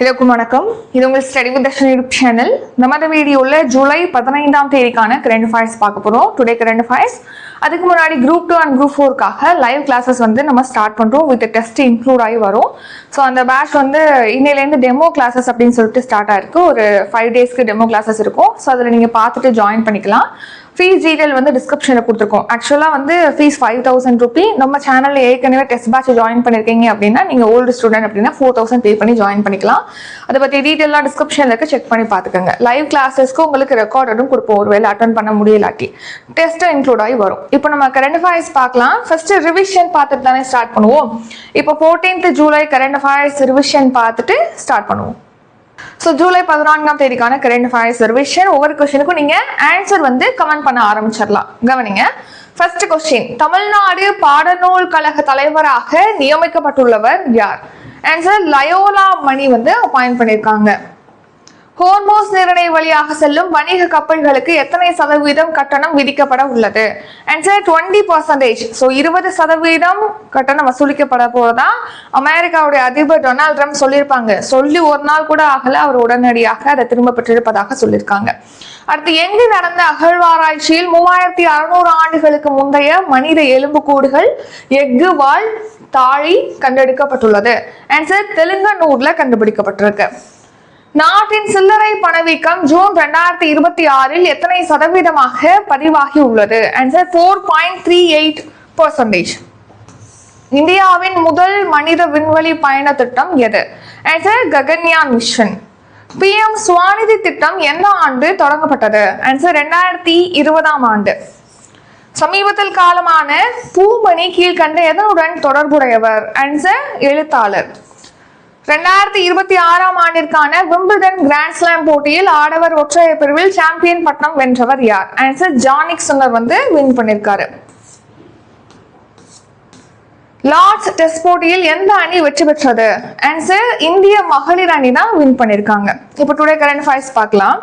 எல்லாருக்கும் வணக்கம். இது உங்கள் study with Darshan YouTube channel. நம்ம வீடியோல ஜூலை 15ஆம் தேதிக்கான கரண்ட் அஃபேர்ஸ் பார்க்க போறோம். Today current affairs. அதுக்கு முன்னாடி குரூப் 2 அண்ட் குரூப் 4க்காக லைவ் கிளாஸஸ் வந்து நம்ம ஸ்டார்ட் பண்றோம். வித் டெஸ்ட் இன்க்ளூட் ஆகி வரும். ஸோ அந்த பேட்ச் வந்து இன்னையிலேருந்து டெமோ கிளாஸஸ் அப்படின்னு சொல்லிட்டு ஸ்டார்ட் ஆயிருக்கு. ஒரு 5 டேஸ்க்கு டெமோ கிளாஸஸ் இருக்கும். ஸோ அதில் நீங்கள் பார்த்துட்டு ஜாயின் பண்ணிக்கலாம். ஃபீஸ் டீடைல் வந்து டிஸ்கிரிப்ஷனில் கொடுத்துருக்கோம். ஆக்சுவலாக வந்து ஃபீஸ் 5000 ரூபி. நம்ம சேனலில் ஏற்கனவே டெஸ்ட் பேட்ச் ஜாயின் பண்ணியிருக்கீங்க அப்படின்னா நீங்கள் ஓல்டு ஸ்டூடெண்ட் அப்படின்னா 4000 பே பண்ணி ஜாயின் பண்ணிக்கலாம். அதை பற்றி டீட்டெயிலாக டிஸ்கிரிப்ஷனில் இருக்க செக் பண்ணி பார்த்துக்கோங்க. லைவ் கிளாஸஸ்க்கு உங்களுக்கு ரெக்கார்டும் கொடுப்போம். ஒருவேளை அட்டன் பண்ண முடியலாட்டி டெஸ்ட்டும் இன்க்ளூட் ஆகி வரும். இப்போ நம்ம கரண்ட் அஃபேர்ஸ் பார்க்கலாம். ஃபர்ஸ்ட் ரிவிஷன் பார்த்துட்டு தானே ஸ்டார்ட் பண்ணுவோம். இப்போ 14th July current affairs revision பார்த்துட்டு ஸ்டார்ட் பண்ணுவோம். ஸோ ஜூலை 14ஆம் தேதிக்கான கரண்ட் அஃபேர்ஸ் ரிவிஷன். ஒவ்வொரு கொஸ்டினுக்கும் நீங்க ஆன்சர் வந்து கமெண்ட் பண்ண ஆரம்பிச்சிடலாம். கவனிங்க. ஃபர்ஸ்ட் கொஸ்டின், தமிழ்நாடு பாடநூல் கழக தலைவராக நியமிக்கப்பட்டுள்ளவர் யார்? ஆன்சர், லயோலா மணி வந்து அப்பாயிண்ட் பண்ணியிருக்காங்க. ஹோர்மோஸ் நீரிணை வழியாக செல்லும் வணிக கப்பல்களுக்கு எத்தனை சதவீதம் கட்டணம் விதிக்கப்பட உள்ளது? ஆன்சர், 20%. ஸோ 20% கட்டணம் வசூலிக்கப்பட போறதா அமெரிக்காவுடைய அதிபர் டொனால்ட் ட்ரம்ப் சொல்லியிருப்பாங்க. சொல்லி ஒரு நாள் கூட ஆகல, அவர் உடனடியாக அதை திரும்ப பெற்றிருப்பதாக சொல்லியிருக்காங்க. அடுத்து, எங்கு நடந்த அகழ்வாராய்ச்சியில் 3600 ஆண்டுகளுக்கு முந்தைய மனித எலும்புக்கூடுகள், எஃகு வால், தாழி கண்டெடுக்கப்பட்டுள்ளது? ஆன்சர், தெலுங்கனூர்ல கண்டுபிடிக்கப்பட்டிருக்கு. நாட்டின் சில்லறை பணவீக்கம் ஜூன் 2026 எத்தனை சதவீதமாக பதிவாகி உள்ளது? ஆன்சர், 4.38%. இந்தியாவின் முதல் மனித விண்வெளி பயண திட்டம் எது? Answer, Gaganyaan mission. PM Svanidhi திட்டம் எந்த ஆண்டு தொடங்கப்பட்டது? ஆன்சர், 2020ஆம் ஆண்டு. சமீபத்தில் காலமான பூமணி கீழ்கண்ட எதனுடன் தொடர்புடையவர்? ஆன்சர், எழுத்தாளர். 2026ஆம் ஆண்டிற்கான விம்பிள்டன் கிராண்ட் ஸ்லாம் போட்டியில் ஆடவர் ஒற்றையர் பிரிவில் சாம்பியன் பட்டம் வென்றவர் யார்? ஆன்சர், ஜானிக் சின்னர் வந்து வின் பண்ணிருக்காரு. லார்ட்ஸ் டெஸ்ட் போட்டியில் எந்த அணி வெற்றி பெற்றது? ஆன்சர், இந்திய மகளிர் அணி தான் வின் பண்ணிருக்காங்க. இப்போ டுடே கரண்ட் அஃபேர்ஸ் பார்க்கலாம்.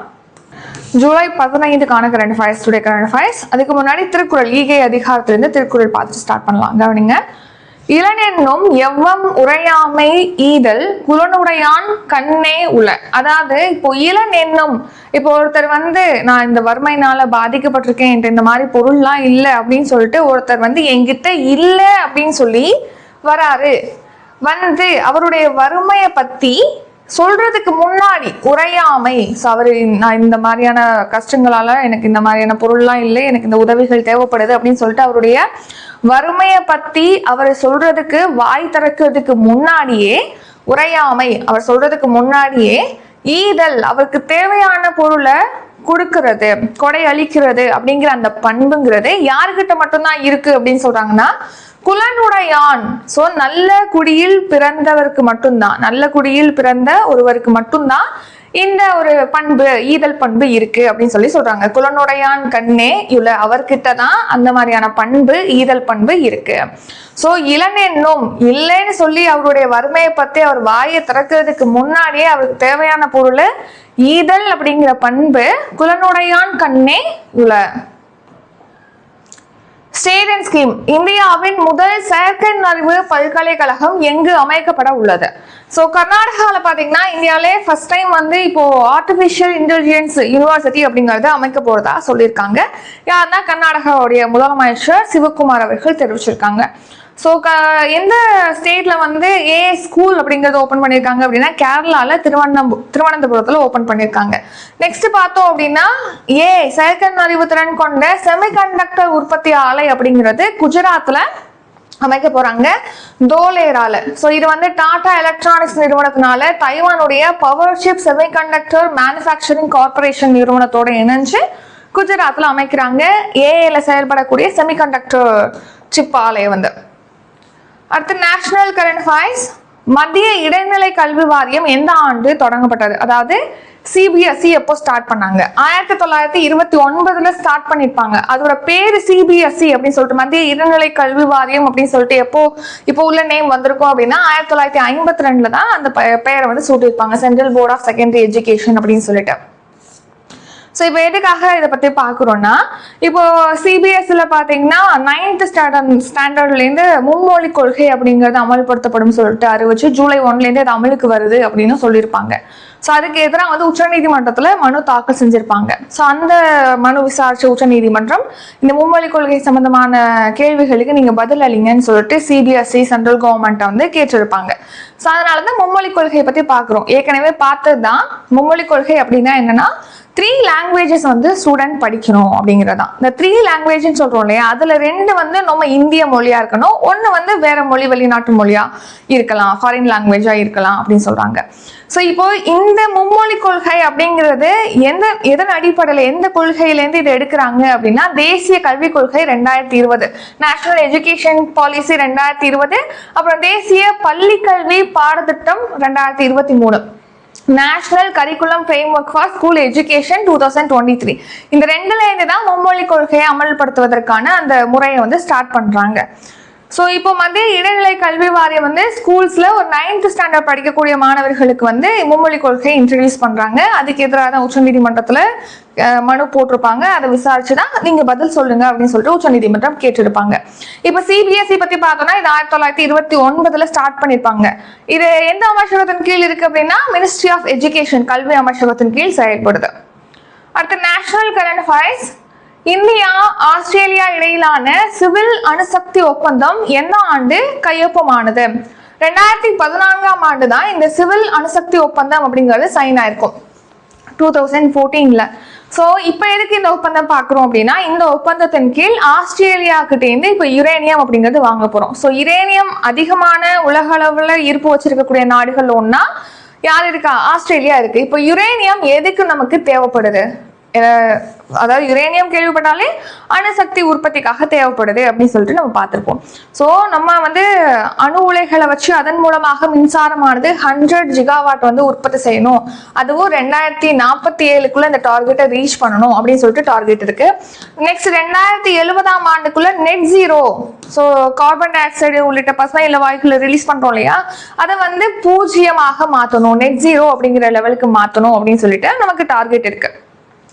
ஜூலை 15க்கான current affairs. Today current affairs. அதுக்கு முன்னாடி திருக்குறள், ஈகை அதிகாரத்திலிருந்து திருக்குறள் பார்த்துட்டு ஸ்டார்ட் பண்ணலாம். கவனிங்க. இளனென்னும் எவ்வம் உரையாமை ஈதல் குலனுடையான் கண்ணே உல. அதாவது இப்போ இளன் என்னும், இப்போ ஒருத்தர் வந்து நான் இந்த வறுமையினால பாதிக்கப்பட்டிருக்கேன், இந்த மாதிரி பொருள்லாம் இல்லை அப்படின்னு சொல்லிட்டு ஒருத்தர் வந்து என்கிட்ட இல்லை அப்படின்னு சொல்லி வராரு. வந்து அவருடைய வறுமையை பத்தி சொல்றதுக்கு முன்னாடி உரையாமை, அவரு நான் இந்த மாதிரியான கஷ்டங்களால எனக்கு இந்த மாதிரியான பொருள்லாம் இல்லை, எனக்கு இந்த உதவிகள் தேவைப்படுது அப்படின்னு சொல்லிட்டு அவருடைய வறுமையை பத்தி அவர் சொல்றதுக்கு வாய் திறக்கிறதுக்கு முன்னாடியே உரையாமை, அவர் சொல்றதுக்கு முன்னாடியே ஈதல், அவருக்கு தேவையான பொருளை கொடுக்கறது, கொடை அளிக்கிறது அப்படிங்கிற அந்த பண்புங்கிறது யாருக்கிட்ட மட்டும்தான் இருக்கு அப்படின்னு சொல்றாங்கன்னா குலனுடையான். சோ நல்ல குடியில் பிறந்தவருக்கு மட்டும்தான், நல்ல குடியில் பிறந்த ஒருவருக்கு மட்டும்தான் இந்த ஒரு பண்பு, ஈதல் பண்பு இருக்கு அப்படின்னு சொல்லி சொல்றாங்க. குலனுடையான் கண்ணே இவ்வளவு, அவர்கிட்ட தான் அந்த மாதிரியான பண்பு, ஈதல் பண்பு இருக்கு. சோ இளனென்னும் இல்லைன்னு சொல்லி அவருடைய வறுமையை பத்தி அவர் வாயை திறக்கிறதுக்கு முன்னாடியே அவருக்கு தேவையான பொருள் ஈதல் அப்படிங்கிற பண்பு குலனுடையான் கண்ணே உல. State and scheme. இந்தியாவின் முதல் செயற்கை நுண்ணறிவு பல்கலைக்கழகம் எங்கு அமைக்கப்பட உள்ளது? ஸோ கர்நாடகாவில் பார்த்தீங்கன்னா இந்தியாவிலே ஃபர்ஸ்ட் டைம் வந்து இப்போ ஆர்டிஃபிஷியல் இன்டெலிஜென்ஸ் யூனிவர்சிட்டி அப்படிங்கிறது அமைக்க போறதா சொல்லியிருக்காங்க. யாருன்னா கர்நாடகாவுடைய முதலமைச்சர் சிவகுமார் அவர்கள் தெரிவிச்சிருக்காங்க. ஸோ எந்த ஸ்டேட்ல வந்து ஏஐ ஸ்கூல் அப்படிங்கறது ஓப்பன் பண்ணியிருக்காங்க அப்படின்னா கேரளால திருவனந்தபுரத்துல ஓப்பன் பண்ணியிருக்காங்க. நெக்ஸ்ட் பார்த்தோம் அப்படின்னா செயற்கை அறிவு திறன் கொண்ட செமிகண்டக்டர் உற்பத்தி ஆலை அப்படிங்கிறது குஜராத்ல அமைக்க போறாங்க, தோலேரால. ஸோ இது வந்து டாடா எலக்ட்ரானிக்ஸ் நிறுவனத்தினால தைவானுடைய பவர்ஷிப் செமிகண்டக்டர் மேனுஃபேக்சரிங் கார்பரேஷன் நிறுவனத்தோட இணைஞ்சு குஜராத்ல அமைக்கிறாங்க ஏஐல செயல்படக்கூடிய செமிகண்டக்டர் சிப் ஆலையை வந்து. அடுத்து நேஷனல் கரண்ட் அஃபேர்ஸ். மத்திய இடைநிலை கல்வி வாரியம் எந்த ஆண்டு தொடங்கப்பட்டது? அதாவது சிபிஎஸ்இ எப்போ ஸ்டார்ட் பண்ணாங்க? 1929 ஸ்டார்ட் பண்ணிருப்பாங்க. அதோட பேரு சிபிஎஸ்இ அப்படின்னு சொல்லிட்டு மத்திய இடைநிலை கல்வி வாரியம் அப்படின்னு சொல்லிட்டு இப்போ உள்ள நேம் வந்திருக்கும் அப்படின்னா 1952 தான் அந்த பெயரை வந்து சூட்டியிருப்பாங்க, central board of secondary education அப்படின்னு சொல்லிட்டு. ஸோ இப்போ எதுக்காக இதை பற்றி பார்க்குறோன்னா, இப்போ சிபிஎஸ்சியில் பார்த்தீங்கன்னா 9th ஸ்டாண்டர்ட்லேருந்து மும்மொழி கொள்கை அப்படிங்கிறது அமல்படுத்தப்படும் சொல்லிட்டு அறிவிச்சு ஜூலை 1லேருந்து அது அமலுக்கு வருது அப்படின்னு சொல்லியிருப்பாங்க. ஸோ அதுக்கு எதிராக வந்து உச்சநீதிமன்றத்தில் மனு தாக்கல் செஞ்சுருப்பாங்க. ஸோ அந்த மனு விசாரிச்ச உச்சநீதிமன்றம் இந்த மும்மொழி கொள்கை சம்பந்தமான கேள்விகளுக்கு நீங்கள் பதில் அளிங்கன்னு சொல்லிட்டு சிபிஎஸ்சி சென்ட்ரல் கவர்மெண்ட்டை வந்து கேட்டிருப்பாங்க. ஸோ அதனால தான் மும்மொழி கொள்கையை பற்றி பார்க்குறோம். ஏற்கனவே பார்த்தது தான் மும்மொழி கொள்கை அப்படின்னா என்னன்னா 3 லாங்குவேஜஸ் வந்து ஸ்டூடெண்ட் படிக்கணும் அப்படிங்கிறதான். இந்த 3 லாங்குவேஜ்னு சொல்றோம் இல்லையா, அதுல 2 வந்து நம்ம இந்திய மொழியா இருக்கணும், 1 வந்து வேற மொழி வெளிநாட்டு மொழியா இருக்கலாம், ஃபாரின் லாங்குவேஜா இருக்கலாம் அப்படின்னு சொல்றாங்க. ஸோ இப்போ இந்த மும்மொழி கொள்கை அப்படிங்கிறது எதன் அடிப்படையில் எந்த கொள்கையிலேருந்து இதை எடுக்கிறாங்க அப்படின்னா, தேசிய கல்விக் கொள்கை 2020, நேஷனல் எஜுகேஷன் பாலிசி 2020, அப்புறம் தேசிய பள்ளி கல்வி பாடத்திட்டம் 2023, national curriculum framework for school education 2023. இந்த 2லேருந்து தான் மும்மொழி கொள்கையை அமல்படுத்துவதற்கான அந்த முறையை வந்து ஸ்டார்ட் பண்றாங்க. ஸோ இப்போ மத்திய இடைநிலை கல்வி வாரியம் வந்து ஸ்கூல்ஸ்ல ஒரு 9th ஸ்டாண்டர்ட் படிக்கக்கூடிய மாணவர்களுக்கு வந்து மும்மொழி கொள்கையை இன்ட்ரடியூஸ் பண்றாங்க. அதுக்கு எதிராக தான் உச்சநீதிமன்றத்தில் மனு போட்டிருப்பாங்க. அதை விசாரிச்சுதான் நீங்க பதில் சொல்லுங்க அப்படின்னு சொல்லிட்டு உச்சநீதிமன்றம் கேட்டிருப்பாங்க. இப்போ சிபிஎஸ்சி பத்தி பார்த்தோம்னா இது 1929 ஸ்டார்ட் பண்ணிருப்பாங்க. இது எந்த அமைச்சகத்தின் கீழ் இருக்கு அப்படின்னா மினிஸ்ட்ரி ஆஃப் எஜுகேஷன், கல்வி அமைச்சகத்தின் கீழ் செயல்படுது. அடுத்து national current affairs. India Australia இடையிலான சிவில் அணுசக்தி ஒப்பந்தம் எந்த ஆண்டு கையொப்பமானது? 2014ஆம் ஆண்டு தான் இந்த சிவில் அணுசக்தி ஒப்பந்தம் அப்படிங்கிறது சைன் ஆயிருக்கும், 2014ல. ஸோ இப்போ எதுக்கு இந்த ஒப்பந்தம் பார்க்குறோம் அப்படின்னா, இந்த ஒப்பந்தத்தின் கீழ் ஆஸ்திரேலியா கிட்டேருந்து இப்போ யுரேனியம் அப்படிங்கிறது வாங்க போகிறோம். ஸோ யுரேனியம் அதிகமான உலக அளவில் ஈர்ப்பு வச்சிருக்கக்கூடிய நாடுகள் ஒன்றா யார் இருக்கா? ஆஸ்திரேலியா இருக்கு. இப்போ யுரேனியம் எதுக்கு நமக்கு தேவைப்படுது? அதாவது யுரேனியம் கேள்விப்பட்டாலே அணுசக்தி உற்பத்திக்காக தேவைப்படுது அப்படின்னு சொல்லிட்டு நம்ம பார்த்துருப்போம். ஸோ நம்ம வந்து அணு உலைகளை வச்சு அதன் மூலமாக மின்சாரமானது 100 ஜிகாவாட் வந்து உற்பத்தி செய்யணும், அதுவும் 2047க்குள்ள இந்த டார்கெட்டை ரீச் பண்ணணும் அப்படின்னு சொல்லிட்டு டார்கெட் இருக்கு. நெக்ஸ்ட் 2070ஆம் ஆண்டுக்குள்ள net zero, so carbon dioxide உள்ளிட்ட பசுமை வாயுக்களை ரிலீஸ் பண்றோம் இல்லையா, அதை வந்து 0 மாற்றணும், நெட் ஜீரோ அப்படிங்கிற லெவலுக்கு மாற்றணும் அப்படின்னு சொல்லிட்டு நமக்கு டார்கெட் இருக்கு.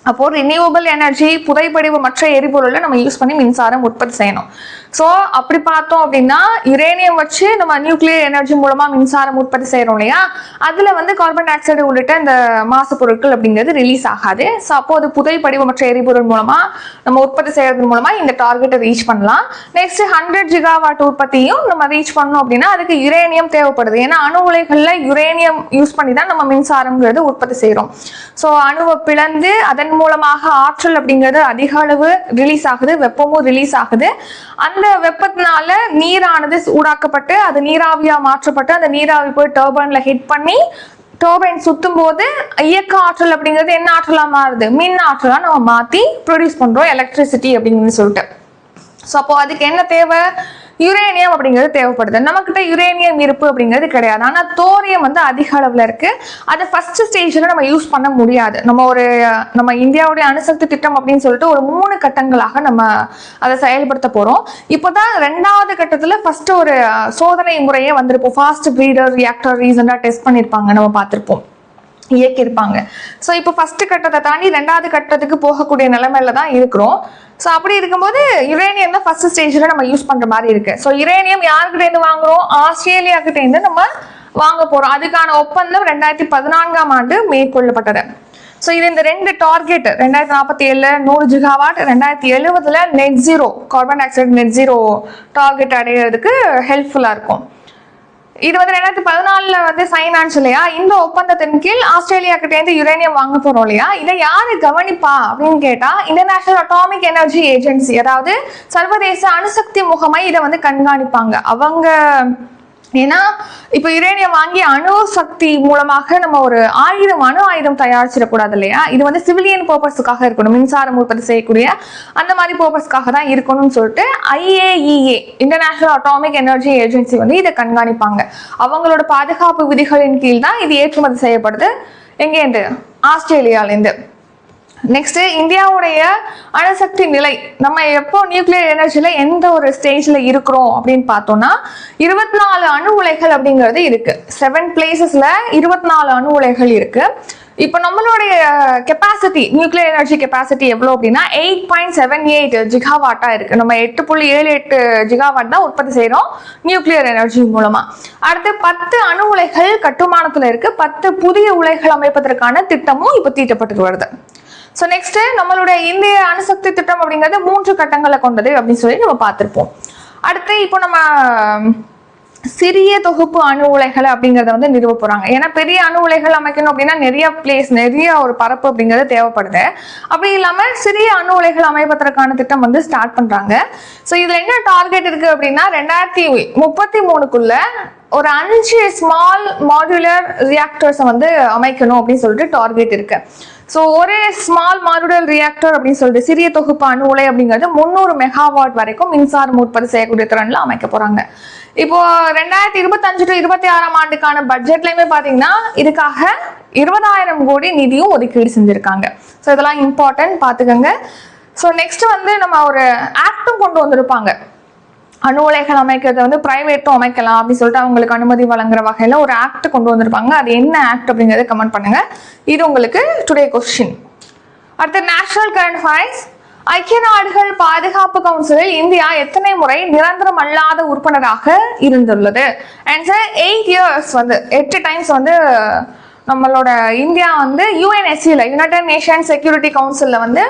அப்போ ரினியூவபிள் எனர்ஜி, புதைப்படிவு மற்ற எரிபொருளை நம்ம யூஸ் பண்ணி மின்சாரம் உற்பத்தி செய்யணும். ஸோ அப்படி பார்த்தோம் அப்படின்னா யுரேனியம் வச்சு நம்ம நியூக்ளியர் எனர்ஜி மூலமா மின்சாரம் உற்பத்தி செய்யறோம் இல்லையா, அதுல வந்து கார்பன் டை ஆக்சைடு உள்ளிட்ட இந்த மாசு பொருட்கள் அப்படிங்கிறது ரிலீஸ் ஆகாது. ஸோ அப்போ அது புதைப்படிவு மற்ற எரிபொருள் மூலமா நம்ம உற்பத்தி செய்யறது மூலமா இந்த டார்கெட்டை ரீச் பண்ணலாம். நெக்ஸ்ட் 100 ஜிகாவாட் உற்பத்தியும் நம்ம ரீச் பண்ணோம் அப்படின்னா அதுக்கு யுரேனியம் தேவைப்படுது. ஏன்னா அணு உலைகள்ல யுரேனியம் யூஸ் பண்ணி தான் நம்ம மின்சாரம்ங்கிறது உற்பத்தி செய்யறோம். ஸோ அணுவை பிளந்து அதன் மூலமாக ஆற்றல் அப்படிங்கிறது அதிக அளவு ரிலீஸ் ஆகுது, வெப்பமும் ரிலீஸ் ஆகுது. அந்த வெப்பத்தினால நீரானது சூடாக்கப்பட்டு அது நீராவியா மாற்றப்பட்டு அந்த நீராவி போய் டர்பைன்ல ஹிட் பண்ணி டர்பைன் சுத்தும் போது இயக்க ஆற்றல் அப்படிங்கிறது என்ன ஆற்றலா மாறுது? மின் ஆற்றலா நம்ம மாத்தி ப்ரொடியூஸ் பண்றோம், எலக்ட்ரிசிட்டி அப்படின்னு சொல்லிட்டு. ஸோ அப்போ அதுக்கு என்ன தேவை? யுரேனியம் அப்படிங்கிறது தேவைப்படுது. நம்மக்கிட்ட யுரேனியம் இருப்பு அப்படிங்கிறது கிடையாது. ஆனால் தோரியம் வந்து அதிக அளவில் இருக்கு. அது ஃபர்ஸ்ட் ஸ்டேஜில் நம்ம யூஸ் பண்ண முடியாது. நம்ம இந்தியாவுடைய அணுசக்தி திட்டம் அப்படின்னு சொல்லிட்டு ஒரு 3 கட்டங்களாக நம்ம அதை செயல்படுத்த போறோம். இப்போதான் 2வது கட்டத்தில் ஃபர்ஸ்ட் ஒரு சோதனை முறையே வந்திருப்போம். ஃபாஸ்ட் பிரீடர் ரியாக்டர் ரீசெண்டாக டெஸ்ட் பண்ணியிருப்பாங்க, நம்ம பார்த்துருப்போம், இயக்கியிருப்பாங்க. ஸோ இப்போ ஃபர்ஸ்ட் கட்டத்தை தாண்டி 2வது கட்டத்துக்கு போகக்கூடிய நிலைமையில தான் இருக்கிறோம். ஸோ அப்படி இருக்கும்போது யுரேனியம் தான் ஃபர்ஸ்ட் ஸ்டேஜில் நம்ம யூஸ் பண்ற மாதிரி இருக்கு. ஸோ யுரேனியம் யாருக்கிட்டேருந்து வாங்குறோம்? ஆஸ்திரேலியா கிட்டேருந்து நம்ம வாங்க போறோம். அதுக்கான ஒப்பந்தம் 2014ஆம் ஆண்டு மேற்கொள்ளப்பட்டது. ஸோ இது இந்த 2 target 2047 100 gigawatt, 2070 net zero carbon dioxide net zero target அடைகிறதுக்கு ஹெல்ப்ஃபுல்லா இருக்கும். இது வந்து 2014 வந்து சைன் ஆச்சு இல்லையா. இந்த ஒப்பந்தத்தின் கீழ் ஆஸ்திரேலியா கிட்டேருந்து யுரேனியம் வாங்க போறோம் இல்லையா, இதை யாரு கவனிப்பா அப்படின்னு கேட்டா இன்டர்நேஷனல் அட்டாமிக் எனர்ஜி ஏஜென்சி, அதாவது சர்வதேச அணுசக்தி முகமை இதை வந்து கண்காணிப்பாங்க அவங்க. ஏன்னா இப்போ யுரேனியம் வாங்கி அணு சக்தி மூலமாக நம்ம ஒரு 1000 அணு ஆயுதம் தயாரிச்சிடக்கூடாது இல்லையா. இது வந்து சிவிலியன் பர்பஸுக்காக இருக்கணும், மின்சாரம் உற்பத்தி செய்யக்கூடிய அந்த மாதிரி பர்பஸ்க்காக தான் இருக்கணும்னு சொல்லிட்டு IAEA, international atomic energy agency வந்து இதை கண்காணிப்பாங்க. அவங்களோட பாதுகாப்பு விதிகளின் கீழ் தான் இது ஏற்றுமதி செய்யப்படுது. எங்கேருந்து? ஆஸ்திரேலியாலேருந்து. நெக்ஸ்ட் இந்தியாவுடைய அணுசக்தி நிலை, நம்ம எப்போ நியூக்ளியர் எனர்ஜில எந்த ஒரு ஸ்டேஜ்ல இருக்கிறோம் அப்படின்னு பார்த்தோம்னா 24 அணு உலைகள் அப்படிங்கிறது இருக்கு. 7 பிளேசஸ்ல 24 அணு உலைகள் இருக்கு. இப்போ நம்மளுடைய கெப்பாசிட்டி நியூக்ளியர் எனர்ஜி கெப்பாசிட்டி எவ்வளோ அப்படின்னா 8.78 ஜிகாவாட்டா இருக்கு. நம்ம 8.78 ஜிகாவாட் தான் உற்பத்தி செய்யறோம் நியூக்ளியர் எனர்ஜி மூலமா. அடுத்து 10 அணு உலைகள் கட்டுமானத்துல இருக்கு. 10 புதிய உலைகள் அமைப்பதற்கான திட்டமும் இப்போ தீட்டப்பட்டு வருது. ஸோ நெக்ஸ்ட் நம்மளுடைய இந்திய அணுசக்தி திட்டம் அப்படிங்கிறது 3 கட்டங்களை கொண்டது அப்படின்னு சொல்லி நம்ம பார்த்துருப்போம். அடுத்து இப்போ நம்ம சிறிய தொகுப்பு அணு உலைகள் அப்படிங்கறத வந்து நிறுவ போறாங்க. ஏன்னா பெரிய அணு உலைகள் அமைக்கணும் அப்படின்னா நிறைய பிளேஸ், நிறைய ஒரு பரப்பு அப்படிங்கிறது தேவைப்படுது. அப்படி இல்லாம சிறிய அணு உலைகள் அமைப்பதற்கான திட்டம் வந்து ஸ்டார்ட் பண்றாங்க. ஸோ இதுல என்ன டார்கெட் இருக்கு அப்படின்னா 2033க்குள்ள ஒரு 5 ஸ்மால் மாடுலர் ரியாக்டர்ஸ் வந்து அமைக்கணும் அப்படின்னு சொல்லிட்டு டார்கெட் இருக்கு. ஸோ ஒரே ஸ்மால் மாடுலர் ரியாக்டர் அப்படின்னு சொல்லிட்டு சிறிய தொகுப்பு அணு உலை அப்படிங்கிறது 300 மெகாவாட் வரைக்கும் மின்சாரம் உற்பத்தி செய்யக்கூடிய திறன்ல அமைக்க போறாங்க. இப்போ 2025 to 26 ஆண்டுக்கான பட்ஜெட்லயுமே பாத்தீங்கன்னா இதுக்காக 20,000 கோடி நிதியும் ஒதுக்கீடு செஞ்சிருக்காங்க. ஸோ இதெல்லாம் இம்பார்ட்டன்ட் பாத்துக்கோங்க. ஸோ நெக்ஸ்ட் வந்து நம்ம ஒரு ஆக்டும் கொண்டு வந்திருப்பாங்க. அணு உலைகள் அமைக்கிறத வந்து பிரைவேட்டும் அமைக்கலாம் அப்படின்னு சொல்லிட்டு அவங்களுக்கு அனுமதி வழங்குற வகையில ஒரு ஆக்ட் கொண்டு வந்திருப்பாங்க. அது என்ன ஆக்ட் அப்படிங்கறத கமெண்ட் பண்ணுங்க. இது உங்களுக்கு டுடே கொஸ்டின். அடுத்து நேஷனல் கரண்ட் அஃபேர்ஸ். ஐக்கிய நாடுகள் பாதுகாப்பு கவுன்சிலில் இந்தியா எத்தனை முறை நிரந்தரம் அல்லாத உறுப்பினராக இருந்துள்ளது? ஆன்சர் 8 years வந்து 8 times வந்து நம்மளோட இந்தியா வந்து யுஎன்எஸ்சியில் யுனைடெட் நேஷன் செக்யூரிட்டி கவுன்சிலில் வந்து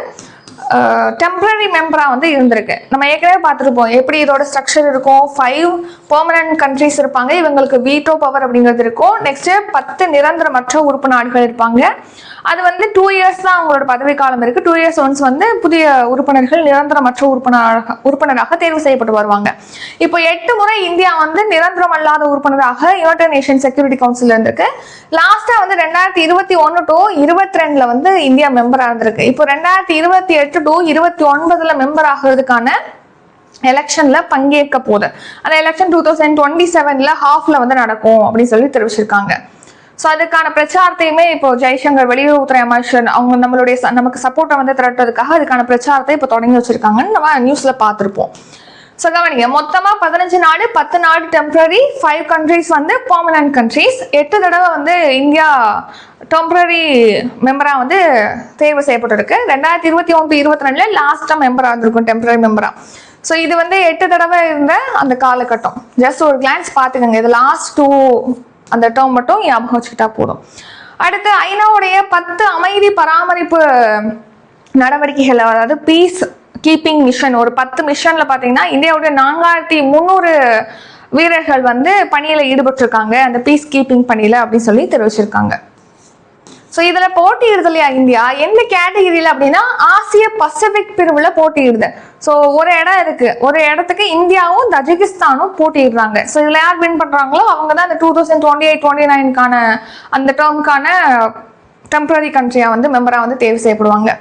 டெம்பரரி மெம்பரா வந்து இருந்திருக்கு. நம்ம ஏற்கனவே பார்த்துருப்போம் எப்படி இதோட ஸ்ட்ரக்சர் இருக்கும். 5 பெர்மனன்ட் கண்ட்ரிஸ் இருப்பாங்க, இவங்களுக்கு வீட்டோ பவர் அப்படிங்கிறது இருக்கும். நெக்ஸ்ட் 10 நிரந்தரமற்ற உறுப்பு நாடுகள் இருப்பாங்க. அது வந்து 2 years தான் அவங்களோட பதவி காலம் இருக்கு. 2 years ஒன்ஸ் வந்து புதிய உறுப்பினர்கள் நிரந்தரமற்ற உறுப்பினராக தேர்வு செய்யப்பட்டு வருவாங்க. இப்போ 8 முறை இந்தியா வந்து நிரந்தரம் அல்லாத உறுப்பினராக யுனைடெட் நேஷன் செக்யூரிட்டி கவுன்சில் இருந்திருக்கு. லாஸ்டா வந்து 2021 to 22 வந்து இந்தியா மெம்பரா இருந்திருக்கு. இப்போ 2028 to 29 மெம்பர் ஆகிறதுக்கான எலெக்ஷன்ல பங்கேற்க போகுது. அந்த எலெக்ஷன் 2027 ஹாஃப்ல வந்து நடக்கும் அப்படின்னு சொல்லி தெரிவிச்சிருக்காங்க. ஸோ அதுக்கான பிரச்சாரத்தையுமே இப்போ ஜெய்சங்கர் வெளியுறவுத்துறை அமைச்சர் அவங்க நமக்கு சப்போர்ட்டை வந்து திரட்டுறதுக்காக அதுக்கான பிரச்சாரத்தை இப்போ தொடங்கி வச்சிருக்காங்கன்னு நம்ம நியூஸ்ல பார்த்துருப்போம். ஸோ கவனிங்க, மொத்தமா 15 நாடு, 10 நாடு டெம்பரரி, 5 கண்ட்ரிஸ் வந்து பெர்மனன்ட் கண்ட்ரிஸ். 8 தடவை வந்து இந்தியா டெம்பரரி மெம்பரா வந்து தேர்வு செய்யப்பட்டிருக்கு. 2021 to 22 லாஸ்டா மெம்பரா இருந்திருக்கும் டெம்பரரி மெம்பரா. ஸோ இது வந்து 8 தடவை இருந்த அந்த காலகட்டம். ஜஸ்ட் ஒரு கிளான்ஸ் பார்த்துக்கோங்க. இது லாஸ்ட் 2 அந்த டேர்ம் மட்டும் ஞாபகம் வச்சுக்கிட்டா போதும். அடுத்து ஐநாவுடைய 10 அமைதி பராமரிப்பு நடவடிக்கைகள், அதாவது பீஸ் கீப்பிங் மிஷன், ஒரு 10 மிஷன்ல பாத்தீங்கன்னா இந்தியாவுடைய 4300 வீரர்கள் வந்து பணியில ஈடுபட்டிருக்காங்க அந்த பீஸ் கீப்பிங் பணியில அப்படின்னு சொல்லி தெரிவிச்சிருக்காங்க. ஸோ இதுல போட்டியிடுதலையா இந்தியா எந்த கேட்டகிரியில அப்படின்னா ஆசிய பசிபிக் பிரிவுல போட்டியிடுது. ஸோ ஒரு இடம் இருக்கு, ஒரு இடத்துக்கு இந்தியாவும் தஜிகிஸ்தானும் போட்டியிடுறாங்க. ஸோ இதுல யார் வின் பண்றாங்களோ அவங்க தான் அந்த 2028-29 அந்த டேர்முக்கான டெம்பரரி கண்ட்ரியா வந்து மெம்பரா வந்து தேர்வு செய்யப்படுவாங்க.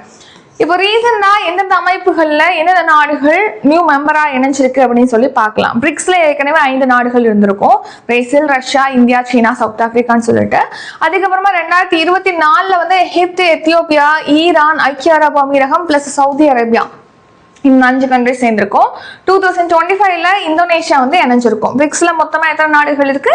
இப்போ ரீசெண்டா எந்தெந்த அமைப்புகள்ல எந்தெந்த நாடுகள் நியூ மெம்பரா இணைஞ்சிருக்கு அப்படின்னு சொல்லி பார்க்கலாம். பிரிக்ஸ்ல ஏற்கனவே 5 நாடுகள் இருந்திருக்கும். பிரேசில், ரஷ்யா, இந்தியா, சீனா, சவுத் ஆப்பிரிக்கான்னு சொல்லிட்டு. அதுக்கப்புறமா 2024 வந்து எகிப்து, எத்தியோப்பியா, ஈரான், ஐக்கிய அரபு அமீரகம் பிளஸ் சவுதி அரேபியா, இந்த 5 கண்ட்ரிஸ் சேர்ந்திருக்கும். 2025 இந்தோனேஷியா வந்து இணைஞ்சிருக்கும். பிரிக்ஸ்ல மொத்தமா எத்தனை நாடுகள் இருக்கு?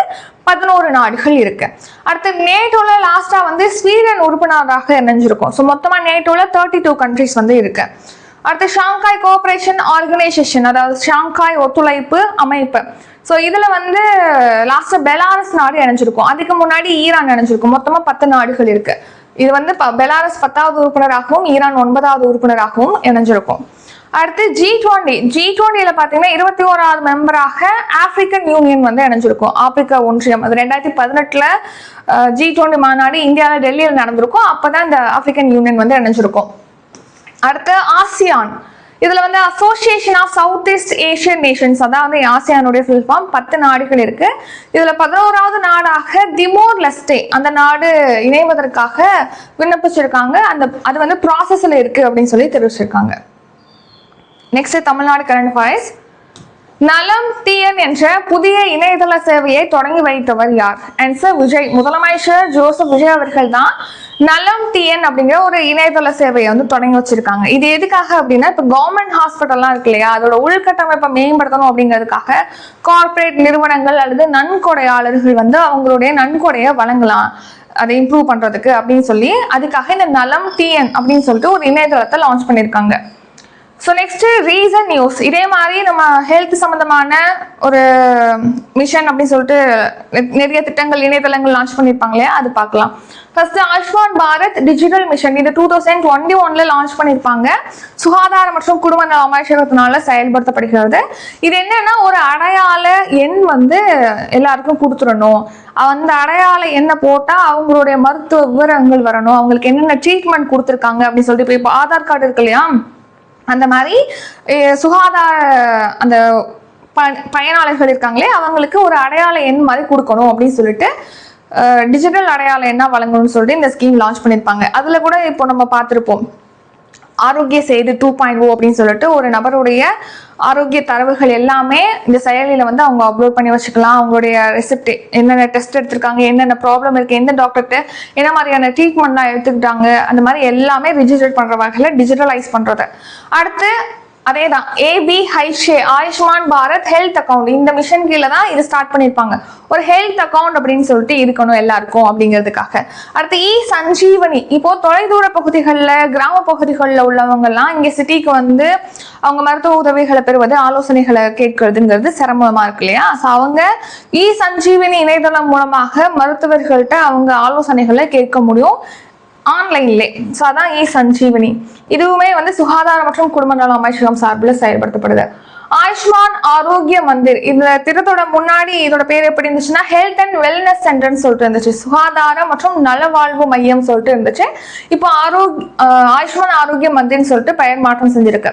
11 நாடுகள் இருக்கு. அடுத்து நேட்டோல லாஸ்டா வந்து ஸ்வீடன் உறுப்பினராக இணைஞ்சிருக்கும். ஸோ மொத்தமா நேட்டோல 32 கண்ட்ரிஸ் வந்து இருக்கு. அடுத்து ஷாங்காய் கோஆபரேஷன் ஆர்கனைசேஷன், அதாவது ஷாங்காய் ஒத்துழைப்பு அமைப்பு. ஸோ இதுல வந்து லாஸ்டா பெலாரஸ் நாடு இணைஞ்சிருக்கும். அதுக்கு முன்னாடி ஈரான் இணைஞ்சிருக்கும். மொத்தமா 10 நாடுகள் இருக்கு. இது வந்து பெலாரஸ் 10வது உறுப்பினராகவும் ஈரான் 9வது உறுப்பினராகவும் இணைஞ்சிருக்கும். அடுத்து G20 பாத்தீங்கன்னா 21வது மெம்பராக ஆப்பிரிக்கன் யூனியன் வந்து இணைஞ்சிருக்கும். ஆப்பிரிக்கா ஒன்றியம், அது 2018 G20 மாநாடு இந்தியாவில் டெல்லியில் நடந்திருக்கும். அப்பதான் இந்த ஆப்பிரிக்கன் யூனியன் வந்து இணைஞ்சிருக்கும். அடுத்து ஆசியான், இதுல வந்து association of south east Asian nations, அதான் வந்து ஆசியானுடைய ஃபுல் ஃபார்ம். 10 நாடுகள் இருக்கு. இதுல 11வது நாடாக திமோர் லெஸ்டே அந்த நாடு இணைவதற்காக விண்ணப்பிச்சிருக்காங்க. அது வந்து ப்ராசஸ்ல இருக்கு அப்படின்னு சொல்லி தெரிவிச்சிருக்காங்க. Next Tamil Nadu current affairs. நலம் டிஎன் என்ற புதிய இணையதள சேவையை தொடங்கி வைத்தவர் யார்? ஆன்சர் விஜய். முதலமைச்சர் ஜோசப் விஜய் அவர்கள் தான் நலம் டிஎன் அப்படிங்கிற ஒரு இணையதள சேவையை வந்து தொடங்கி வச்சிருக்காங்க. இது எதுக்காக அப்படின்னா, இப்போ கவர்மெண்ட் ஹாஸ்பிட்டல்லாம் இருக்கு இல்லையா, அதோட உள்கட்டமைப்பை மேம்படுத்தணும் அப்படிங்கிறதுக்காக கார்பரேட் நிறுவனங்கள் அல்லது நன்கொடையாளர்கள் வந்து அவங்களுடைய நன்கொடையை வழங்கலாம். அதை இம்ப்ரூவ் பண்றதுக்கு அப்படின்னு சொல்லி அதுக்காக இந்த நலம் டிஎன் அப்படின்னு சொல்லிட்டு ஒரு இணையதளத்தை லான்ச் பண்ணியிருக்காங்க. So next reason news. இதே மாதிரி நம்ம ஹெல்த் சம்பந்தமான ஒரு மிஷன் அப்படின்னு சொல்லிட்டு நிறைய திட்டங்கள் இணையதளங்கள் லான்ச் பண்ணியிருப்பாங்க இல்லையா, அது பார்க்கலாம். First Ayushman Bharat digital mission, இது 2021 லான்ச் பண்ணியிருப்பாங்க. சுகாதார மற்றும் குடும்ப நல அமைச்சகத்தினால செயல்படுத்தப்படுகிறது. இது என்னன்னா ஒரு அடையாள எண் வந்து எல்லாருக்கும் கொடுத்துடணும். அந்த அடையாள எண்ணை போட்டா அவங்களுடைய மருத்துவ விவரங்கள் வரணும், அவங்களுக்கு என்னென்ன ட்ரீட்மெண்ட் கொடுத்துருக்காங்க அப்படின்னு சொல்லிட்டு இப்போ ஆதார் கார்டு இருக்கு இல்லையா, அந்த மாதிரி சுகாதார அந்த பயனாளர்கள் இருக்காங்களே அவங்களுக்கு ஒரு அடையாள எண் மாதிரி கொடுக்கணும் அப்படின்னு சொல்லிட்டு டிஜிட்டல் அடையாள எண்ணா வழங்கணும்னு சொல்லிட்டு இந்த ஸ்கீம் லான்ச் பண்ணியிருப்பாங்க. அதுல கூட இப்போ நம்ம பார்த்துருப்போம் ஆரோக்கிய சேது 2.0 அப்படின்னு சொல்லிட்டு ஒரு நபருடைய ஆரோக்கிய தரவுகள் எல்லாமே இந்த செயலியில வந்து அவங்க அப்லோட் பண்ணி வச்சுக்கலாம். அவங்களுடைய ரெசிப்ட், என்னென்ன டெஸ்ட் எடுத்திருக்காங்க, என்னென்ன ப்ராப்ளம் இருக்கு, எந்த டாக்டர்கிட்ட என்ன மாதிரியான ட்ரீட்மெண்ட்லாம் எடுத்துக்கிட்டாங்க, அந்த மாதிரி எல்லாமே ரிஜிஸ்டர் பண்ற வகையில் டிஜிட்டலைஸ் பண்றது. அடுத்து அதேதான் ABHA Ayushman Bharat health account, இந்த மிஷன் கீழே தான் இது ஸ்டார்ட் பண்ணியிருப்பாங்க. ஒரு ஹெல்த் அக்கௌண்ட் அப்படின்னு சொல்லிட்டு இருக்கணும் எல்லாருக்கும் அப்படிங்கிறதுக்காக. அடுத்து சஞ்சீவனி, இப்போ தொலைதூர பகுதிகளில் கிராம பகுதிகளில் உள்ளவங்க எல்லாம் இங்க சிட்டிக்கு வந்து அவங்க மருத்துவ உதவிகளை பெறுவது, ஆலோசனைகளை கேட்கறதுங்கிறது சிரமமா இருக்கு இல்லையா. ஸோ அவங்க சஞ்சீவனி இணையதளம் மூலமாக மருத்துவர்கள்ட்ட அவங்க ஆலோசனைகளை கேட்க முடியும் ஆன்லைன்லே. ஸோ அதான் சஞ்சீவனி. இதுவுமே வந்து சுகாதார மற்றும் குடும்ப நல அமைச்சகம் சார்பில் செயல்படுத்தப்படுது. ஆயுஷ்மான் ஆரோக்கிய மந்திர், இந்த திட்டத்தோட முன்னாடி இதோட பேர் எப்படி இருந்துச்சுன்னா ஹெல்த் அண்ட் வெல்னஸ் சென்டர்னு சொல்லிட்டு இருந்துச்சு, சுகாதாரம் மற்றும் நலவாழ்வு மையம் சொல்லிட்டு இருந்துச்சு. இப்போ ஆயுஷ்மான் ஆரோக்கிய மந்திர்னு சொல்லிட்டு பெயர் மாற்றம் செஞ்சிருக்கு.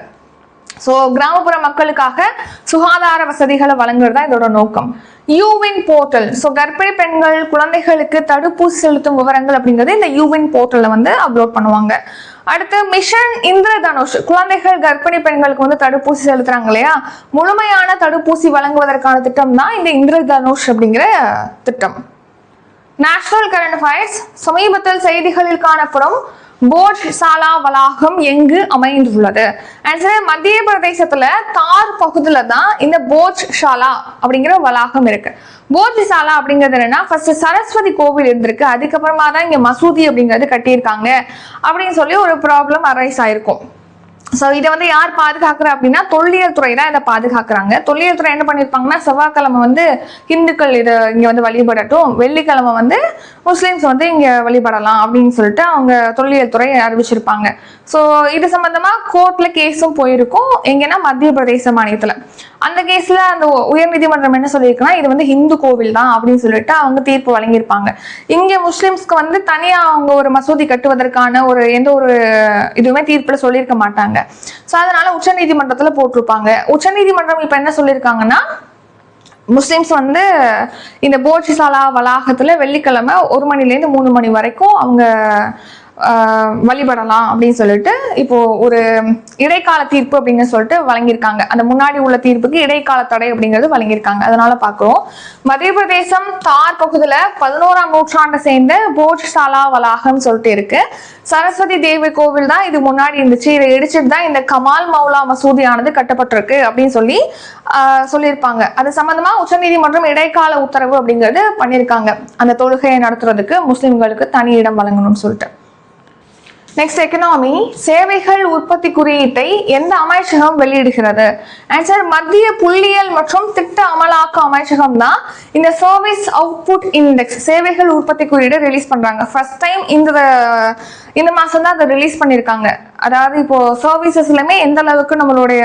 ஸோ கிராமப்புற மக்களுக்காக சுகாதார வசதிகளை வழங்குறது தான் இதோட நோக்கம். யூவின் போர்ட்டல், ஸோ கர்ப்பிணி பெண்கள் குழந்தைகளுக்கு தடுப்பூசி செலுத்தும் விவரங்கள் அப்படிங்கிறது இந்த யூவின் போர்ட்டல்ல வந்து அப்லோட் பண்ணுவாங்க. அடுத்து மிஷன் இந்திரதனுஷ், குழந்தைகள் கர்ப்பிணி பெண்களுக்கு வந்து தடுப்பூசி செலுத்துறாங்க இல்லையா, முழுமையான தடுப்பூசி வழங்குவதற்கான திட்டம் தான் இந்த இந்திரதனுஷ் அப்படிங்கிற திட்டம். நேஷனல் கரண்ட் அஃபேர்ஸ், சமீபத்தில் செய்திகளில் காணப்படும் போஜ் சாலா வளாகம் எங்கு அமைந்துள்ளது? ஆன்சர் மத்திய பிரதேசத்துல தார் பகுதியில தான் இந்த போஜ் சாலா அப்படிங்கிற வளாகம் இருக்கு. போஜ் சாலா அப்படிங்கிறது என்னன்னா ஃபர்ஸ்ட் சரஸ்வதி கோவில் இருந்திருக்கு, அதுக்கப்புறமா தான் இங்க மசூதி அப்படிங்கிறது கட்டியிருக்காங்க அப்படின்னு சொல்லி ஒரு ப்ராப்ளம் அரைஸ் ஆயிருக்கும். ஸோ இதை வந்து யார் பாதுகாக்கிறா அப்படின்னா தொல்லியல் துறை தான் இதை பாதுகாக்கிறாங்க. தொல்லியல் துறை என்ன பண்ணியிருப்பாங்கன்னா செவ்வாய்க்கிழமை வந்து இந்துக்கள் இதை இங்கே வந்து வழிபடட்டும், வெள்ளிக்கிழமை வந்து முஸ்லீம்ஸ் வந்து இங்கே வழிபடலாம் அப்படின்னு சொல்லிட்டு அவங்க தொல்லியல் துறை அறிவிச்சிருப்பாங்க. ஸோ இது சம்பந்தமா கோர்ட்ல கேஸும் போயிருக்கும், எங்கன்னா மத்திய பிரதேச மாநிலத்தில். அந்த கேஸ்ல அந்த உயர்நீதிமன்றம் என்ன சொல்லியிருக்குன்னா இது வந்து ஹிந்து கோவில் தான் அப்படின்னு சொல்லிட்டு அவங்க தீர்ப்பு வழங்கியிருப்பாங்க. இங்க முஸ்லிம்ஸ்க்கு வந்து தனியா அவங்க ஒரு மசூதி கட்டுவதற்கான ஒரு எந்த ஒரு இதுவுமே தீர்ப்புல சொல்லியிருக்க மாட்டாங்க. ஸோ அதனால உச்ச நீதிமன்றத்துல போட்டிருப்பாங்க. உச்ச நீதிமன்றம் இப்ப என்ன சொல்லியிருக்காங்கன்னா முஸ்லிம்ஸ் வந்து இந்த போஜ்சாலா வளாகத்துல வெள்ளிக்கிழமை 1 மணிலேருந்து 3 மணி வரைக்கும் அவங்க வழிபடலாம் அப்படின்னு சொல்லிட்டு இப்போ ஒரு இடைக்கால தீர்ப்பு அப்படின்னு சொல்லிட்டு வழங்கியிருக்காங்க. அந்த முன்னாடி உள்ள தீர்ப்புக்கு இடைக்கால தடை அப்படிங்கிறது வழங்கியிருக்காங்க. அதனால பார்க்கிறோம் மத்திய பிரதேசம் தார் பகுதியில 11ஆம் நூற்றாண்டை சேர்ந்த போஜ்சாலா வளாகம் சொல்லிட்டு இருக்கு. சரஸ்வதி தேவி கோவில் தான் இது முன்னாடி இருந்துச்சு, இதை இடிச்சிட்டு தான் இந்த கமால் மௌலா மசூதியானது கட்டப்பட்டிருக்கு அப்படின்னு சொல்லியிருப்பாங்க. அது சம்பந்தமா உச்சநீதிமன்றம் இடைக்கால உத்தரவு அப்படிங்கிறது பண்ணியிருக்காங்க, அந்த தொழுகையை நடத்துறதுக்கு முஸ்லிம்களுக்கு தனி இடம் வழங்கணும்னு சொல்லிட்டு. நெக்ஸ்ட் எக்கனாமி, சேவைகள் உற்பத்தி குறியீட்டை எந்த அமைச்சகம் வெளியிடுகிறது? ஆன்சர் மத்திய புள்ளியியல் மற்றும் திட்ட அமலாக்க அமைச்சகம் தான் இந்த சர்வீஸ் அவுட்புட் இண்டெக்ஸ் சேவைகள் உற்பத்தி குறியீடு ரிலீஸ் பண்றாங்க. ஃபர்ஸ்ட் டைம் இந்த மாசம் தான் அதை ரிலீஸ் பண்ணியிருக்காங்க. அதாவது இப்போ சர்வீசஸ்லயுமே எந்த அளவுக்கு நம்மளுடைய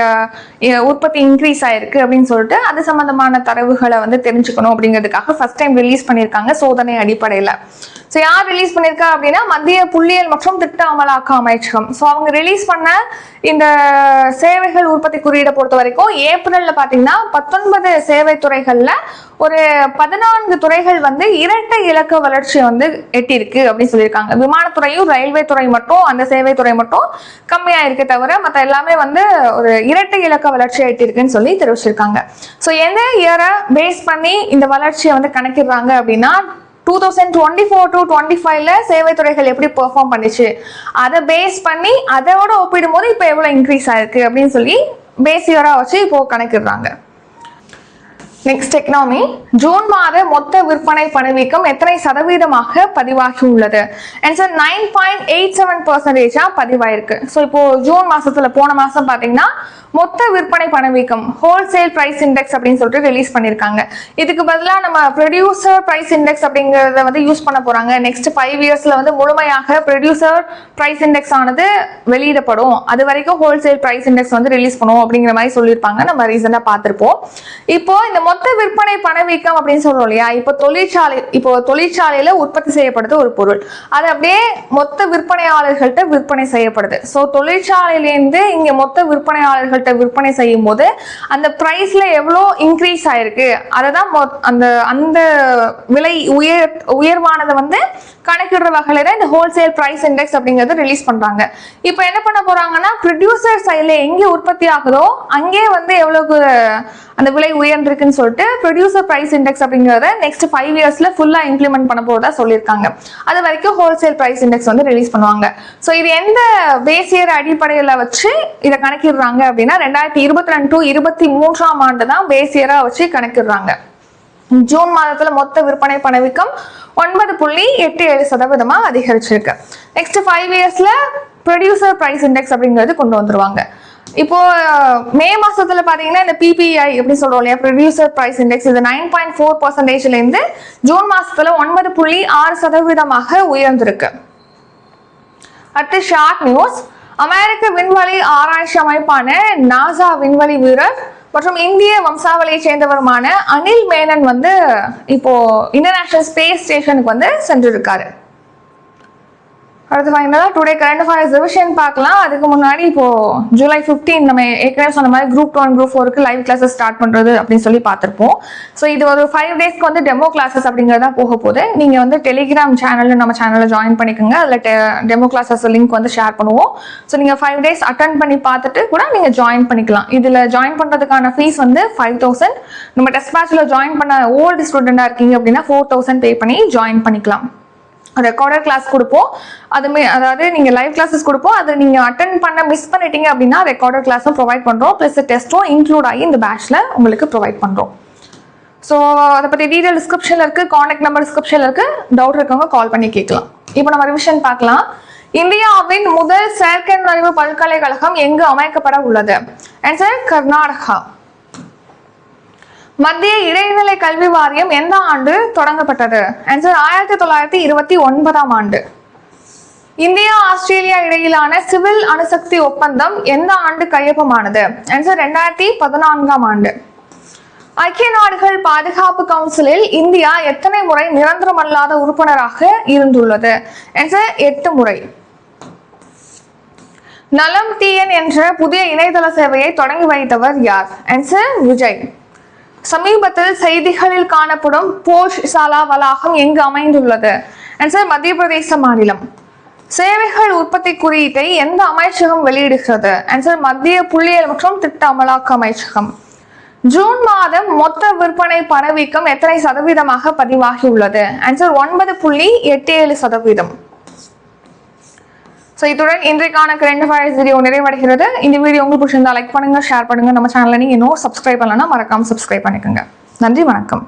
உற்பத்தி இன்க்ரீஸ் ஆயிருக்கு அப்படின்னு சொல்லிட்டு அது சம்பந்தமான தரவுகளை வந்து தெரிஞ்சுக்கணும் அப்படிங்கிறதுக்காக ஃபர்ஸ்ட் டைம் ரிலீஸ் பண்ணியிருக்காங்க சோதனை அடிப்படையில். ஸோ யார் ரிலீஸ் பண்ணியிருக்கா அப்படின்னா மத்திய புள்ளியியல் மற்றும் திட்ட அமலாக்க அமைச்சகம். ஸோ அவங்க ரிலீஸ் பண்ண இந்த சேவைகள் உற்பத்தி குறியீடை பொறுத்த வரைக்கும் ஏப்ரல்ல பார்த்தீங்கன்னா 19 சேவை துறைகள்ல ஒரு 14 துறைகள் வந்து இரட்டை இலக்க வளர்ச்சியை வந்து எட்டியிருக்கு அப்படின்னு சொல்லியிருக்காங்க. விமானத்துறையும் ரயில்வே துறை மட்டும் அந்த சேவை துறை மட்டும் கம்மியா இருக்க தவிர மற்ற எல்லாமே வந்து ஒரு இரட்டை இலக்க வளர்ச்சியை எட்டியிருக்குன்னு சொல்லி தெரிவிச்சிருக்காங்க. ஸோ எந்த இயரை பேஸ் பண்ணி இந்த வளர்ச்சியை வந்து கணக்கிடுறாங்க அப்படின்னா 2024 to 25ல சேவை துறைகள் எப்படி பெர்ஃபார்ம் பண்ணிச்சு அதை பேஸ் பண்ணி அதோட ஒப்பிடும் போது இப்போ எவ்வளவு இன்க்ரீஸ் ஆயிருக்கு அப்படின்னு சொல்லி பேஸ் இயரா வச்சு இப்போ கணக்கிடுறாங்க. Next economy. ஜூன் மாத மொத்த விற்பனை பணவீக்கம் எத்தனை சதவீதமாக பதிவாகி உள்ளது? ஆன்சர் 9.87% பதிவாயிருக்கு. ஸோ இப்போ ஜூன் மாசத்துல போன மாசம் பாத்தீங்கன்னா மொத்த விற்பனை பணவீக்கம் ஹோல்சேல் பிரைஸ் இண்டெக்ஸ் அப்படின்னு சொல்லிட்டு ரிலீஸ் பண்ணிருக்காங்க. இதுக்கு பதிலாக நம்ம ப்ரொடியூசர் பிரைஸ் இண்டெக்ஸ் அப்படிங்கறத வந்து யூஸ் பண்ண போறாங்க. நெக்ஸ்ட் 5 இயர்ஸ்ல வந்து முழுமையாக ப்ரொடியூசர் பிரைஸ் இண்டெக்ஸ் ஆனது வெளியிடப்படும். அது வரைக்கும் ஹோல்சேல் பிரைஸ் இண்டெக்ஸ் வந்து ரிலீஸ் பண்ணுவோம் அப்படிங்கிற மாதிரி சொல்லியிருப்பாங்க. நம்ம ரீசெண்டா பார்த்திருப்போம். இப்போ இந்த மொத்த விற்பனை பணவீக்கம் அப்படின்னு சொல்றோம் இல்லையா, இப்போ தொழிற்சாலையில உற்பத்தி செய்யப்படுது ஒரு பொருள், அது அப்படியே மொத்த விற்பனையாளர்கள்ட்ட விற்பனை செய்யப்படுது. ஸோ தொழிற்சாலையிலேருந்து இங்க மொத்த விற்பனையாளர்கள் விற்பனை செய்யும் போது அந்த பிரைஸ்ல எவ்வளவு இன்க்ரீஸ் ஆயிருக்கு, அததான் அந்த விலை உயர்வானதை வந்து கணக்கிடுற வகையில இந்த ஹோல்சேல் பிரைஸ் இண்டெக்ஸ் அப்படிங்கறது ரிலீஸ் பண்றாங்க. இப்போ என்ன பண்ண போறாங்கன்னா ப்ரொடியூசர் சைட்ல எங்க உற்பத்தி ஆகுதோ அங்கே வந்து எவ்வளவு அந்த விலை உயர்ந்திருக்குன்னு சொல்லிட்டு ப்ரொடியூசர் பிரைஸ் இண்டெக்ஸ் அப்படிங்கறத நெக்ஸ்ட் 5 இயர்ஸ்ல ஃபுல்லா இம்ப்ளிமெண்ட் பண்ண போறதா சொல்லியிருக்காங்க. அது வரைக்கும் ஹோல்சேல் பிரைஸ் இண்டெக்ஸ் வந்து ரிலீஸ் பண்ணுவாங்க. ஸோ இது எந்த பேஸ் இயர் அடிப்படையில வச்சு இதை கணக்கிடுறாங்க அப்படின்னா 2022 to 23 ஆண்டு தான் பேஸ் இயரா வச்சு கணக்கிடுறாங்க. ஜூன் மாதத்துல மொத்த விற்பனை பணவீக்கம் 9.87% அதிகரிச்சிருக்கு. நெக்ஸ்ட் 5 இயர்ஸ்ல ப்ரொடியூசர் பிரைஸ் இண்டெக்ஸ் அப்படிங்கிறது கொண்டு வந்துருவாங்க. இப்போ மே மாசத்துல பாத்தீங்கன்னா இந்த PPI எப்படி சொல்றோம் இல்லையா, ப்ரொடியூசர் பிரைஸ் இண்டெக்ஸ், இது 9.4%ல இருந்து ஜூன் மாசத்துல 9.6% உயர்ந்திருக்கு. அடுத்து ஷார்ட் நியூஸ். அமெரிக்க விண்வெளி ஆராய்ச்சி அமைப்பான நாசா விண்வெளி வீரர் மற்றும் இந்திய வம்சாவளியை சேர்ந்தவருமான அனில் மேனன் வந்து இப்போ இன்டர்நேஷனல் ஸ்பேஸ் ஸ்டேஷனுக்கு வந்து சென்றிருக்காரு. அடுத்து ஃபைனலா டுடே கரண்ட் அஃபேர்ஸ் ரிவிஷன் பார்க்கலாம். அதுக்கு முன்னாடி இப்போ ஜூலை 15 நம்ம ஏற்கனவே சொன்ன மாதிரி குரூப் 2 and குரூப் 4க்கு லைவ் கிளாஸஸ் ஸ்டார்ட் பண்றது அப்படின்னு சொல்லி பார்த்திருப்போம். ஸோ இது ஒரு 5 டேஸ்க்கு வந்து டெமோ கிளாஸஸ் அப்படிங்கிறதா போக போகுது. நீங்க வந்து டெலிகிராம் சேனல்ல நம்ம சேனல்ல ஜாயின் பண்ணிக்கோங்க. அதுல டெமோ கிளாஸஸ் லிங்க் வந்து ஷேர் பண்ணுவோம். ஸோ நீங்க 5 டேஸ் அட்டென்ட் பண்ணி பார்த்துட்டு கூட நீங்க ஜாயின் பண்ணிக்கலாம். இதுல ஜாயின் பண்றதுக்கான ஃபீஸ் வந்து 5,000. நம்ம டெஸ்ட் பேட்ச்ல ஜாயின் பண்ண ஓல்டு ஸ்டூடெண்டா இருக்கீங்க அப்படின்னா 4,000 பே பண்ணி ஜாயின் பண்ணிக்கலாம். ரெக்கார்டர் கிளாஸ் கொடுப்போம், அதாவது நீங்க லைவ் கிளாஸஸ் கொடுப்போம். அதை நீங்க அட்டென்ட் பண்ண மிஸ் பண்ணிட்டீங்க அப்படின்னா ரெக்கார்டர் கிளாஸும் ப்ரொவைட் பண்றோம், பிளஸ் டெஸ்ட்டும் இன்க்ளூட் ஆகி இந்த பேட்ச்ல உங்களுக்கு ப்ரொவைட் பண்றோம். ஸோ அதை பத்தி டீடைல் டிஸ்கிரிப்ஷன்ல இருக்கு, கான்டாக்ட் நம்பர் டிஸ்கிரிப்ஷன்ல இருக்கு, டவுட் இருக்கவங்க கால் பண்ணி கேட்கலாம். இப்போ நம்ம ரிவிஷன் பார்க்கலாம். இந்தியாவின் முதல் செயற்கை நுண்ணறிவு பல்கலைக்கழகம் எங்கு அமைக்கப்பட உள்ளது? ஆன்சர் கர்நாடகா. மத்திய இடைநிலை கல்வி வாரியம் எந்த ஆண்டு தொடங்கப்பட்டது? ஆன்சர் 1929 ஆண்டு. இந்தியா ஆஸ்திரேலியா இடையிலான சிவில் அணுசக்தி ஒப்பந்தம் எந்த ஆண்டு கையொப்பமானது? ஆன்சர் 2014 ஆண்டு. ஐக்கிய நாடுகள் பாதுகாப்பு கவுன்சிலில் இந்தியா எத்தனை முறை நிரந்தரமல்லாத உறுப்பினராக இருந்துள்ளது? ஆன்சர் 8 முறை. நலம் TN என்ற புதிய இணையதள சேவையை தொடங்கி வைத்தவர் யார்? ஆன்சர் விஜய். சமீபத்தில் செய்திகளில் காணப்படும் போஷ் சாலா வளாகம் எங்கு அமைந்துள்ளது? ஆன்சர் மத்திய பிரதேச மாநிலம். சேவைகள் உற்பத்தி குறியீட்டை எந்த அமைச்சகம் வெளியிடுகிறது? ஆன்சர் மத்திய புள்ளியியல் மற்றும் திட்ட அமலாக்க அமைச்சகம். ஜூன் மாதம் மொத்த விற்பனை பணவீக்கம் எத்தனை சதவீதமாக பதிவாகி உள்ளது? ஆன்சர் 9.87%. ஸோ இத்துடன் இன்றைக்கான கரண்ட் அஃபேர்ஸ் வீடியோ நிறைவடைகிறது. இந்த வீடியோ உங்களுக்கு பிடிச்சிருந்தா லைக் பண்ணுங்க, ஷேர் பண்ணுங்க. நம்ம சேனலை நீங்க இன்னும் சப்ஸ்கிரைப் பண்ணலன்னா மறக்காம சப்ஸ்கிரைப் பண்ணிக்கோங்க. நன்றி, வணக்கம்.